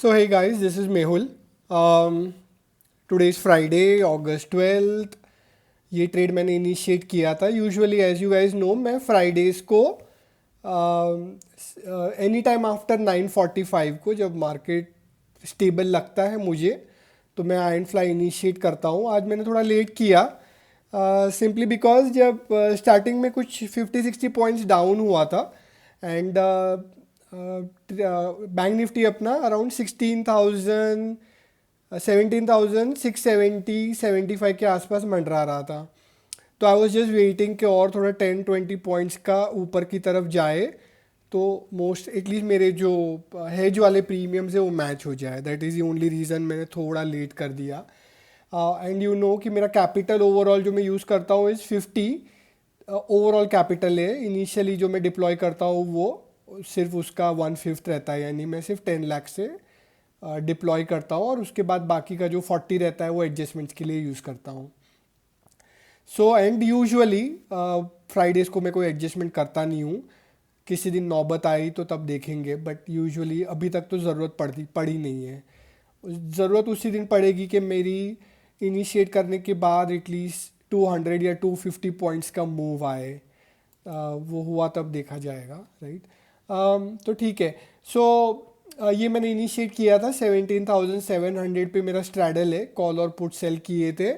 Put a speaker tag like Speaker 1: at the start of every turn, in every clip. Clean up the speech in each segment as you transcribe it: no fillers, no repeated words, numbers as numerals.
Speaker 1: So hey guys, this is Mehul. Um, Today is Friday, August 12th. ये trade मैंने initiate किया था. Usually as you guys know मैं Fridays को any time after 9:45 को जब मार्केट स्टेबल लगता है मुझे तो मैं आई एंड फ्लाई इनिशिएट करता हूँ. आज मैंने थोड़ा लेट किया सिंपली बिकॉज जब स्टार्टिंग में कुछ 50-60 पॉइंट्स डाउन हुआ था एंड बैंक निफ्टी अपना अराउंड 17,670 के आसपास मंडरा रहा था. तो आई वॉज जस्ट वेटिंग कि और थोड़ा 10-20 पॉइंट्स का ऊपर की तरफ जाए तो मोस्ट एटलीस्ट मेरे जो हेज वाले प्रीमियम्स है वो मैच हो जाए. That is the only reason मैंने थोड़ा लेट कर दिया. एंड यू नो कि मेरा कैपिटल ओवरऑल जो मैं यूज़ करता हूँ इज़ 50 ओवरऑल कैपिटल है. इनिशियली जो मैं डिप्लॉय करता हूँ वो सिर्फ उसका 1/5 रहता है, यानी मैं सिर्फ 10 लाख से डिप्लॉय करता हूँ और उसके बाद बाकी का जो 40 रहता है वो एडजस्टमेंट्स के लिए यूज़ करता हूँ. सो एंड यूजुअली फ्राइडेज़ को मैं कोई एडजस्टमेंट करता नहीं हूँ. किसी दिन नौबत आई तो तब देखेंगे, बट यूजुअली अभी तक तो ज़रूरत पड़ी नहीं है. ज़रूरत उसी दिन पड़ेगी कि मेरी इनिशिएट करने के बाद एटलीस्ट 200 या 250 पॉइंट्स का मूव आए. वो हुआ तब देखा जाएगा, राइट. तो ठीक है. सो ये मैंने इनिशिएट किया था 17,700 पे मेरा स्ट्रैडल है. कॉल और पुट सेल किए थे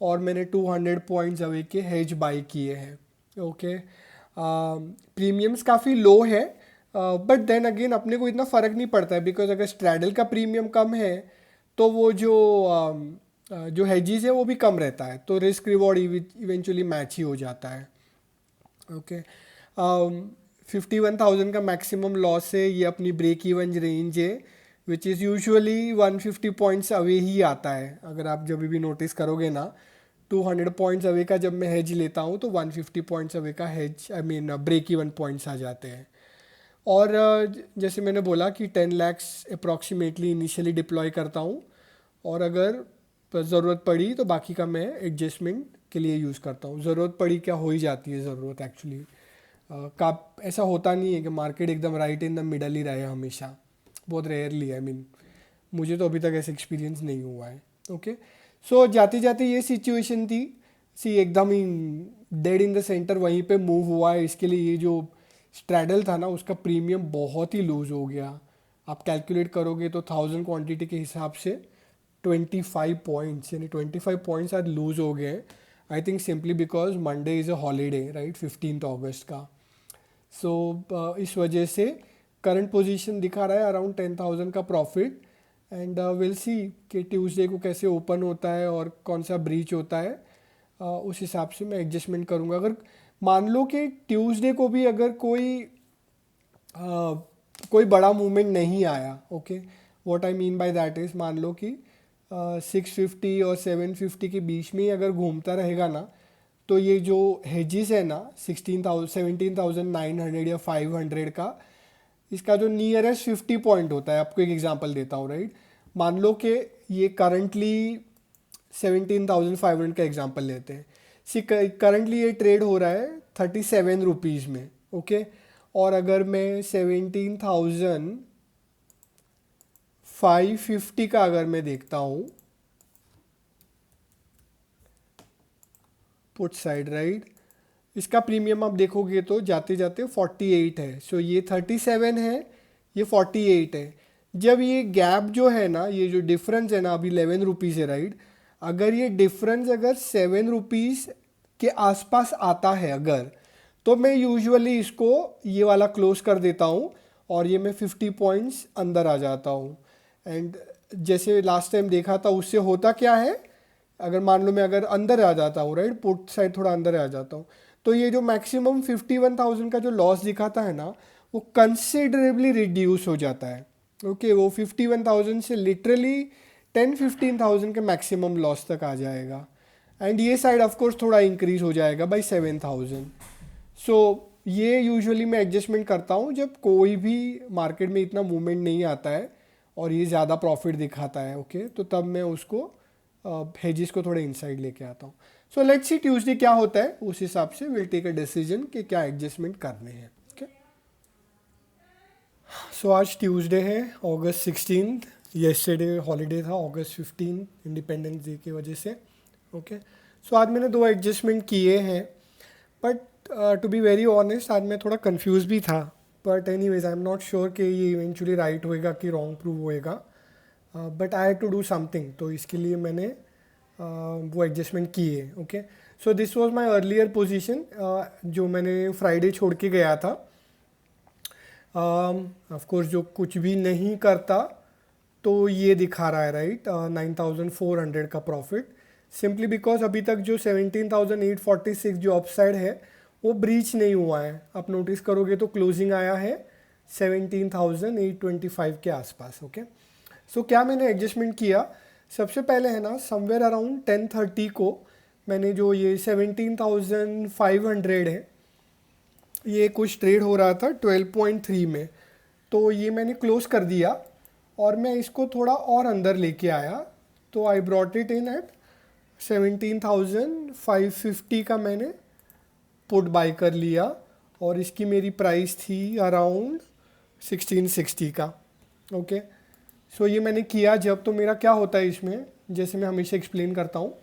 Speaker 1: और मैंने 200 पॉइंट्स अवे के हेज बाई किए हैं. ओके. प्रीमियम्स काफ़ी लो है बट देन अगेन अपने को इतना फ़र्क नहीं पड़ता है बिकॉज अगर स्ट्रैडल का प्रीमियम कम है तो वो जो हेजिस है वो भी कम रहता है, तो रिस्क रिवॉर्ड इवेंचुअली मैच ही हो जाता है. ओके. 51,000 का मैक्सिमम लॉस है. ये अपनी ब्रेक इवन रेंज है which is usually 150 points away ही आता है. अगर आप जब भी नोटिस करोगे ना 200 पॉइंट्स अवे का जब मैं हेज लेता हूँ तो 150 पॉइंट्स अवे का हेज ब्रेक इवन पॉइंट्स आ जाते हैं. और जैसे मैंने बोला कि 10 लैक्स अप्रॉक्सीमेटली इनिशियली डिप्लॉय करता हूँ और अगर ज़रूरत पड़ी तो बाकी का मैं एडजस्टमेंट के लिए यूज़ करता हूँ. ज़रूरत पड़ी क्या, हो ही जाती है ज़रूरत एक्चुअली. का ऐसा होता नहीं है कि मार्केट एकदम राइट इन द मिडल ही रहे हमेशा. बहुत रेयरली है. मुझे तो अभी तक ऐसा एक्सपीरियंस नहीं हुआ है. ओके. सो जाते जाते ये सिचुएशन थी. एकदम ही डेड इन द सेंटर वहीं पे मूव हुआ है. इसके लिए ये जो स्ट्रैडल था ना उसका प्रीमियम बहुत ही लूज़ हो गया. आप कैलकुलेट करोगे तो 1000 क्वांटिटी के हिसाब से 25 पॉइंट्स, यानी 25 पॉइंट्स आज लूज़ हो गए. I think simply because Monday is a holiday, right, 15 अगस्त का. सो इस वजह से करंट पोजीशन दिखा रहा है अराउंड 10,000 का प्रॉफिट. एंड विल सी कि ट्यूसडे को कैसे ओपन होता है और कौन सा ब्रीच होता है. उस हिसाब से मैं एडजस्टमेंट करूँगा. अगर मान लो कि ट्यूसडे को भी अगर कोई बड़ा मूवमेंट नहीं आया, okay, what I mean by that is मान लो कि 650 और 750 के बीच में ही अगर घूमता रहेगा ना तो ये जो हेजिस है ना 17,900 या 500 का, इसका जो नियरेस्ट 50 पॉइंट होता है, आपको एक एग्जांपल देता हूँ, राइट. मान लो कि ये करंटली 17,500 का एग्जांपल लेते हैं. करंटली ये ट्रेड हो रहा है 37 रुपीज़ में. ओके. और अगर मैं 17,550 का अगर मैं देखता हूँ पुट साइड, राइट, इसका प्रीमियम आप देखोगे तो जाते जाते 48 है. सो ये 37 है, ये 48 है. जब ये गैप जो है ना, ये जो डिफरेंस है ना अभी 11 रुपीज़ है, राइट, अगर ये डिफरेंस अगर 7 रुपीज़ के आसपास आता है अगर, तो मैं यूजुअली इसको ये वाला क्लोज कर देता हूँ और ये मैं 50 पॉइंट्स अंदर आ जाता हूँ. एंड जैसे लास्ट टाइम देखा था उससे होता क्या है, अगर मान लो मैं अगर अंदर आ जाता हूँ, राइट, पुट साइड थोड़ा अंदर आ जाता हूँ, तो ये जो मैक्सिमम 51,000 का जो लॉस दिखाता है ना वो कंसिडरेबली रिड्यूस हो जाता है. ओके. वो 51,000 से लिटरली 10-15,000 के मैक्सिमम लॉस तक आ जाएगा. एंड ये साइड ऑफ कोर्स थोड़ा इंक्रीज हो जाएगा बाई 7,000. सो ये यूजुअली मैं एडजस्टमेंट करता हूँ जब कोई भी मार्केट में इतना मूवमेंट नहीं आता है और ये ज़्यादा प्रॉफिट दिखाता है. ओके. तो तब मैं उसको हेजिस को थोड़े इनसाइड लेके आता हूँ. सो लेट्स सी ट्यूसडे क्या होता है, उस हिसाब से विल टेक अ डिसीजन कि क्या एडजस्टमेंट करने हैं. ओके. सो आज ट्यूसडे है, August 16th. येस्टरडे हॉलीडे था, अगस्त 15 इंडिपेंडेंस डे की वजह से। ओके, सो आज मैंने 2 एडजस्टमेंट किए हैं, but to be very honest आज मैं थोड़ा कंफ्यूज भी था, but anyways I am not sure कि ये इवेंचुअली राइट होएगा कि रॉन्ग प्रूव होएगा, but I had to do something, तो इसके लिए मैंने वो एडजस्टमेंट किए। Okay, so this was my earlier position जो मैंने फ्राइडे छोड़ के गया था। ऑफ कोर्स जो कुछ भी नहीं करता तो ये दिखा रहा है राइट 9,400 का प्रॉफिट, सिंपली बिकॉज अभी तक जो 17,846 जो अपसाइड है वो ब्रीच नहीं हुआ है। आप नोटिस करोगे तो क्लोजिंग आया है 17,825 के आसपास। ओके, सो क्या मैंने एडजस्टमेंट किया, सबसे पहले है ना समवेयर अराउंड 10:30 को मैंने जो ये 17,500 है, ये कुछ ट्रेड हो रहा था 12.3 में, तो ये मैंने क्लोज कर दिया और मैं इसको थोड़ा और अंदर लेके आया, तो I brought it in at 17,550 का मैंने पुट बाय कर लिया और इसकी मेरी प्राइस थी अराउंड 1660 का। ओके, सो ये मैंने किया जब, तो मेरा क्या होता है इसमें, जैसे मैं हमेशा एक्सप्लेन करता हूँ,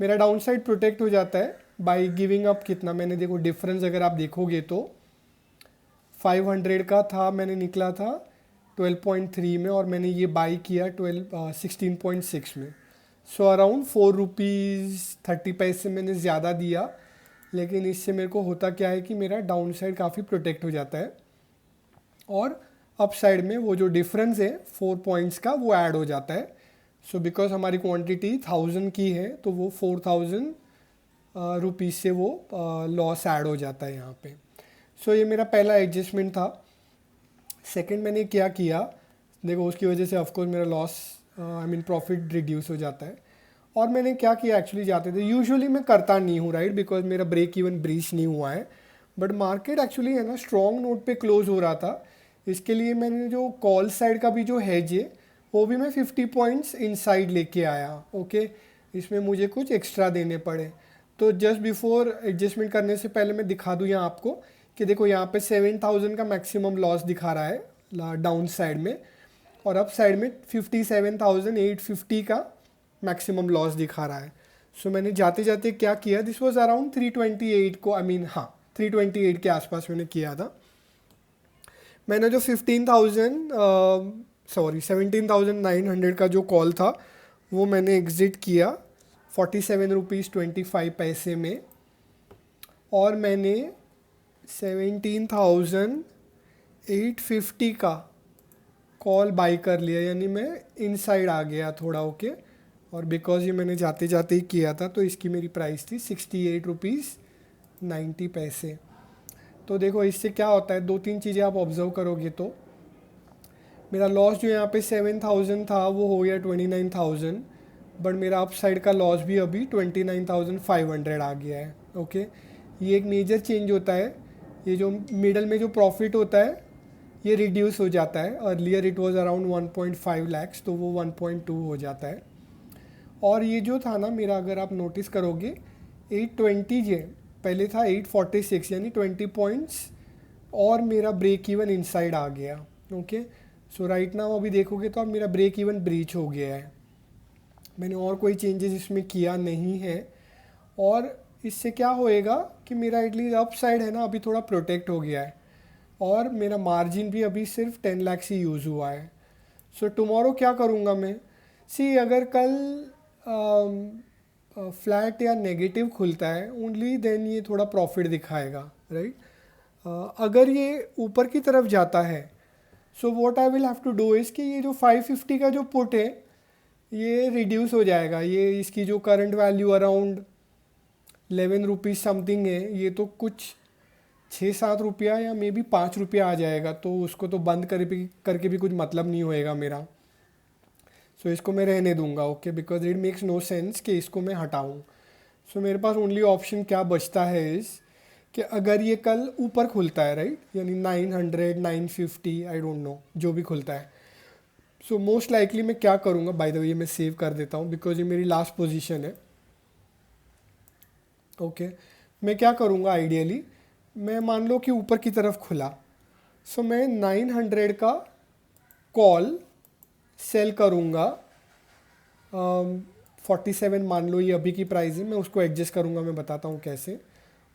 Speaker 1: मेरा डाउन साइड प्रोटेक्ट हो जाता है बाय गिविंग अप कितना, मैंने देखो डिफरेंस अगर आप देखोगे तो 500 का था, मैंने निकला था 12.3 में और मैंने ये बाई किया 16.6 में, सो अराउंड 4 रुपीज़ 30 पैसे मैंने ज़्यादा दिया, लेकिन इससे मेरे को होता क्या है कि मेरा डाउन साइड काफ़ी प्रोटेक्ट हो जाता है और अप साइड में वो जो डिफरेंस है 4 पॉइंट्स का वो ऐड हो जाता है। सो बिकॉज हमारी क्वांटिटी 1000 की है तो वो 4000 रुपीज़ से वो लॉस ऐड हो जाता है यहाँ पे। सो ये मेरा पहला एडजस्टमेंट था। सेकंड मैंने क्या किया, देखो उसकी वजह से ऑफकोर्स मेरा loss I mean profit reduce हो जाता है, और मैंने क्या किया एक्चुअली, जाते थे यूजुअली मैं करता नहीं हूँ राइट, बिकॉज मेरा ब्रेक इवन ब्रीच नहीं हुआ है, बट मार्केट एक्चुअली है ना स्ट्रॉन्ग नोट पे क्लोज हो रहा था, इसके लिए मैंने जो कॉल साइड का भी जो हेज है वो भी मैं 50 पॉइंट्स इनसाइड लेके आया। ओके, इसमें मुझे कुछ एक्स्ट्रा देने पड़े, तो जस्ट बिफोर एडजस्टमेंट करने से पहले मैं दिखा दूँ यहाँ आपको कि देखो यहाँ पे 7,000 का मैक्सिमम लॉस दिखा रहा है डाउन साइड में, और अप साइड में 57,850 का मैक्सिमम लॉस दिखा रहा है। सो मैंने जाते जाते क्या किया, दिस वाज अराउंड 328 को, आई मीन हाँ 328 के आसपास मैंने किया था। मैंने जो 17,900 का जो कॉल था वो मैंने एग्ज़िट किया 47 रुपीज़ 25 पैसे में, और मैंने 17,850 का कॉल बाई कर लिया, यानी मैं इनसाइड आ गया थोड़ा। ओके, और बिकॉज ये मैंने जाते जाते ही किया था तो इसकी मेरी प्राइस थी 68 रुपीज़ 90 पैसे। तो देखो इससे क्या होता है, 2-3 चीज़ें आप ऑब्जर्व करोगे तो मेरा लॉस जो यहाँ पे 7,000 था वो हो गया 29,000, बट मेरा अप साइड का लॉस भी अभी 29,500 आ गया है। ओके, ये एक मेजर चेंज होता है, ये जो मिडल में जो प्रॉफिट होता है ये रिड्यूस हो जाता है, earlier it was around 1.5 lakhs तो वो 1.2 हो जाता है। और ये जो था ना मेरा, अगर आप नोटिस करोगे 820 जे पहले था 846, यानी 20 पॉइंट्स और मेरा ब्रेक इवन इनसाइड आ गया। ओके, सो राइट नाउ अभी देखोगे तो अब मेरा ब्रेक इवन ब्रीच हो गया है, मैंने और कोई चेंजेस इसमें किया नहीं है, और इससे क्या होएगा कि मेरा एटलीस्ट अप साइड है ना अभी थोड़ा प्रोटेक्ट हो गया है, और मेरा मार्जिन भी अभी सिर्फ 10 लाख ही यूज़ हुआ है। सो टुमारो क्या करूँगा मैं, सी अगर कल फ्लैट या नेगेटिव खुलता है ओनली देन ये थोड़ा प्रॉफिट दिखाएगा राइट। अगर ये ऊपर की तरफ जाता है so what I will have to do is कि ये जो 550 का जो पुट है ये रिड्यूस हो जाएगा, ये इसकी जो current value around 11 rupees something है, ये तो कुछ 6-7 रुपया या मे बी 5 रुपया आ जाएगा, तो उसको तो बंद करके भी कुछ मतलब नहीं होएगा मेरा। सो इसको मैं रहने दूंगा। Okay, because it makes no sense कि इसको मैं हटाऊँ। सो मेरे पास ओनली ऑप्शन क्या बचता है इस कि अगर ये कल ऊपर खुलता है राइट, यानी 900 950 आई डोंट नो जो भी खुलता है, सो मोस्ट लाइकली मैं क्या करूँगा, बाय द वे ये मैं सेव कर देता हूँ बिकॉज ये मेरी लास्ट पोजीशन है। ओके, मैं क्या करूँगा आइडियली, मैं मान लो कि ऊपर की तरफ खुला, सो मैं 900 का कॉल सेल करूँगा 47, मान लो ये अभी की प्राइस है, मैं उसको एडजस्ट करूँगा, मैं बताता हूँ कैसे।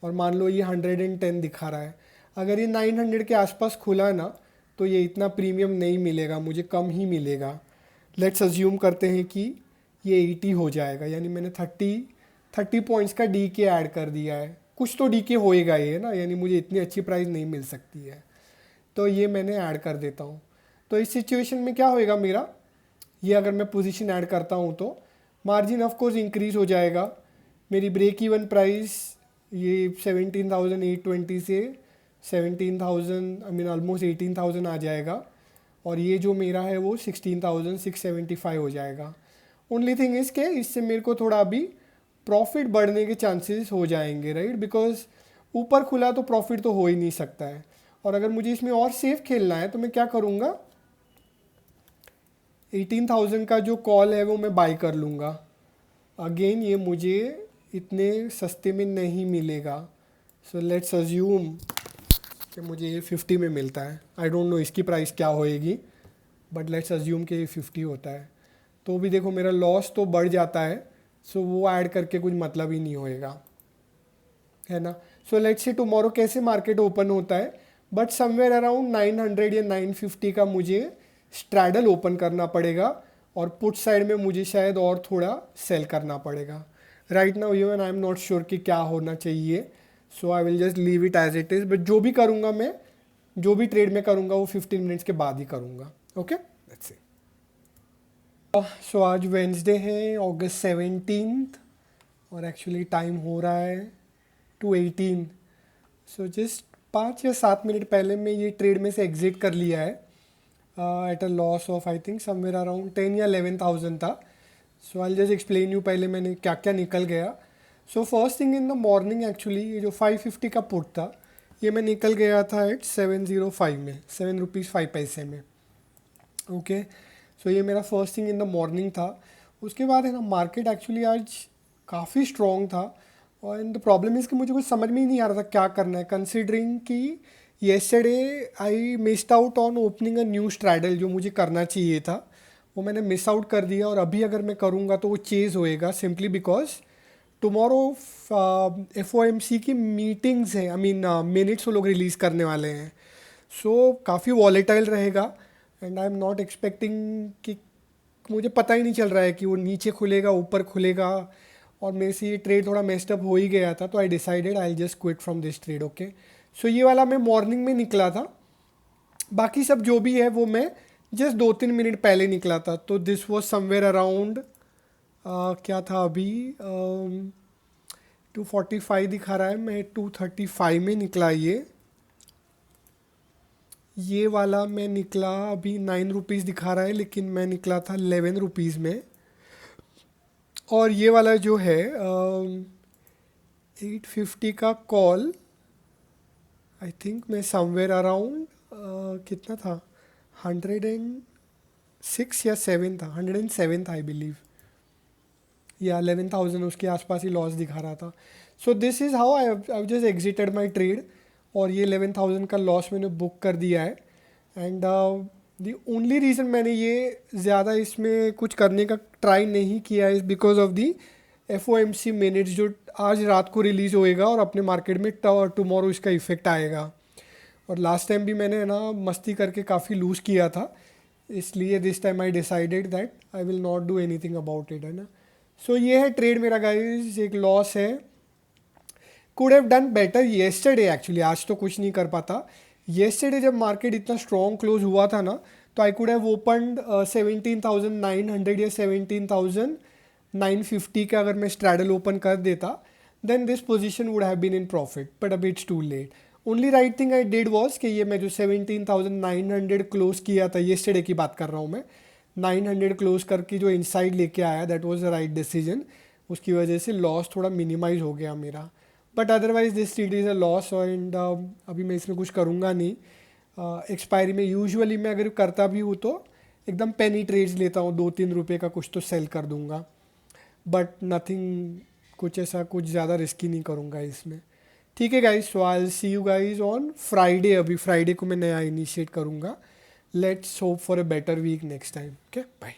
Speaker 1: और मान लो ये 110 दिखा रहा है, अगर ये 900 के आसपास खुला ना तो ये इतना प्रीमियम नहीं मिलेगा, मुझे कम ही मिलेगा। लेट्स अज्यूम करते हैं कि ये 80 हो जाएगा, यानी मैंने 30 पॉइंट्स का डी के ऐड कर दिया है। कुछ तो डी के होएगा ये ना, यानी मुझे इतनी अच्छी प्राइस नहीं मिल सकती है, तो ये मैंने ऐड कर देता हूँ। तो इस सिचुएशन में क्या होएगा मेरा, ये अगर मैं पोजीशन ऐड करता हूँ तो मार्जिन ऑफ कोर्स इंक्रीज हो जाएगा। मेरी ब्रेक इवन प्राइस ये 17,820 से 17,000, आई मीन ऑलमोस्ट 18,000 आ जाएगा, और ये जो मेरा है वो 16,675 हो जाएगा। ओनली थिंग इज़ के इससे मेरे को थोड़ा अभी प्रॉफिट बढ़ने के चांसेस हो जाएंगे, राइट, बिकॉज ऊपर खुला तो प्रॉफिट तो हो ही नहीं सकता है। और अगर मुझे इसमें और सेफ खेलना है तो मैं क्या करूँगा, 18,000 का जो कॉल है वो मैं बाई कर लूँगा। अगेन ये मुझे इतने सस्ते में नहीं मिलेगा, सो लेट्स अज्यूम कि मुझे ये 50 में मिलता है। आई डोंट नो इसकी प्राइस क्या होएगी, बट लेट्स अज्यूम कि ये 50 होता है, तो भी देखो मेरा लॉस तो बढ़ जाता है, सो वो ऐड करके कुछ मतलब ही नहीं होएगा, है ना। सो लेट्स से टुमारो कैसे मार्केट ओपन होता है, बट समवेयर अराउंड 900 या 950 का मुझे स्ट्रैडल ओपन करना पड़ेगा, और पुट साइड में मुझे शायद और थोड़ा सेल करना पड़ेगा। Right now even I am not sure कि क्या होना चाहिए, so I will just leave it as it is. But जो भी करूँगा मैं, जो भी ट्रेड में करूँगा वो 15 मिनट्स के बाद ही करूँगा। Okay, let's see. सो आज वेंसडे है, अगस्त 17, और एक्चुअली टाइम हो रहा है 2:18। सो जस्ट 5 या 7 मिनट पहले मैं ये ट्रेड में से एग्जिट कर लिया है at a loss of I think somewhere around 10 या 11,000 था। सो आई जस्ट एक्सप्लेन यू पहले मैंने क्या क्या निकल गया। So first thing in the morning actually ये जो 550 का पुट था ये मैं निकल गया था एट 705 में, 7 रुपीज़ 5 पैसे में। ओके, सो ये मेरा first thing in the morning था। उसके बाद है ना मार्केट एक्चुअली आज काफ़ी स्ट्रॉन्ग था, और द प्रॉब्लम इज़ कि मुझे कुछ समझ में ही नहीं आ रहा था क्या करना है, कंसिडरिंग कि yesterday I missed out on opening a new straddle. जो मुझे करना चाहिए था वो मैंने मिस आउट कर दिया, और अभी अगर मैं करूँगा तो वो चेज़ होएगा, सिंपली बिकॉज टुमारो FOMC की मीटिंग्स हैं, आई मीन मिनट्स वो लोग रिलीज़ करने वाले हैं। सो काफ़ी वॉलेटाइल रहेगा, and I am not expecting कि, मुझे पता ही नहीं चल रहा है कि वो नीचे खुलेगा ऊपर खुलेगा, और मेरे से ये ट्रेड थोड़ा मेस्ड अप हो ही गया था, तो I decided I just quit from this trade. Okay, so ये वाला मैं मॉर्निंग में निकला था, बाकी सब जो भी है वो मैं जस्ट 2-3 मिनट पहले निकला था। तो दिस वॉज समवेयर अराउंड क्या था अभी 245 दिखा रहा है, मैं 235 में निकला। ये वाला मैं निकला अभी 9 रुपीज़ दिखा रहा है, लेकिन मैं निकला था 11 रुपीज़ में। और ये वाला जो है 850 का कॉल, आई थिंक मैं समवेयर अराउंड कितना था, 106 या 7 था, 107 था आई बिलीव, या 11,000 उसके आसपास ही लॉस दिखा रहा था। So this is how I just exerted my trade, और ये 11,000 का लॉस मैंने बुक कर दिया है। एंड दी ओनली रीज़न मैंने ये ज़्यादा इसमें कुछ करने का ट्राई नहीं किया is because of the FOMC minutes जो आज रात को रिलीज़ होएगा, और अपने मार्केट में टुमारो इसका इफेक्ट आएगा। और लास्ट टाइम भी मैंने ना मस्ती करके काफ़ी लूज़ किया था, इसलिए this time I decided that I will not do anything about it, है ना। सो ये है ट्रेड मेरा गाइस, एक लॉस है। Could have done better yesterday actually, आज तो कुछ नहीं कर पाता। येस्टरडे जब मार्केट इतना स्ट्रॉन्ग क्लोज हुआ था ना, तो आई कुड हैव ओपनड 17,900 या 17,950 का अगर मैं स्ट्रैडल ओपन कर देता, then this position would have been in profit, but अभी it's too late. Only right thing I did was कि ये मैं जो 17,900 क्लोज किया था, येस्टरडे की बात कर रहा हूँ मैं, 900 क्लोज करके जो इनसाइड लेके आया, that was the right decision. उसकी वजह से लॉस थोड़ा मिनिमाइज हो गया मेरा, but otherwise this trade is a loss, and अभी मैं इसमें कुछ करूँगा नहीं। एक्सपायरी में यूजुअली मैं अगर करता भी हूँ तो एकदम पेनी ट्रेड्स लेता हूँ, 2-3 रुपये का कुछ तो सेल कर दूँगा, बट नथिंग, कुछ ऐसा कुछ ज़्यादा रिस्की नहीं करूँगा इसमें। ठीक है guys, so I will see you guys on Friday. अभी फ्राइडे को मैं नया इनिशिएट करूँगा, let's hope for a better week next time. Okay, bye.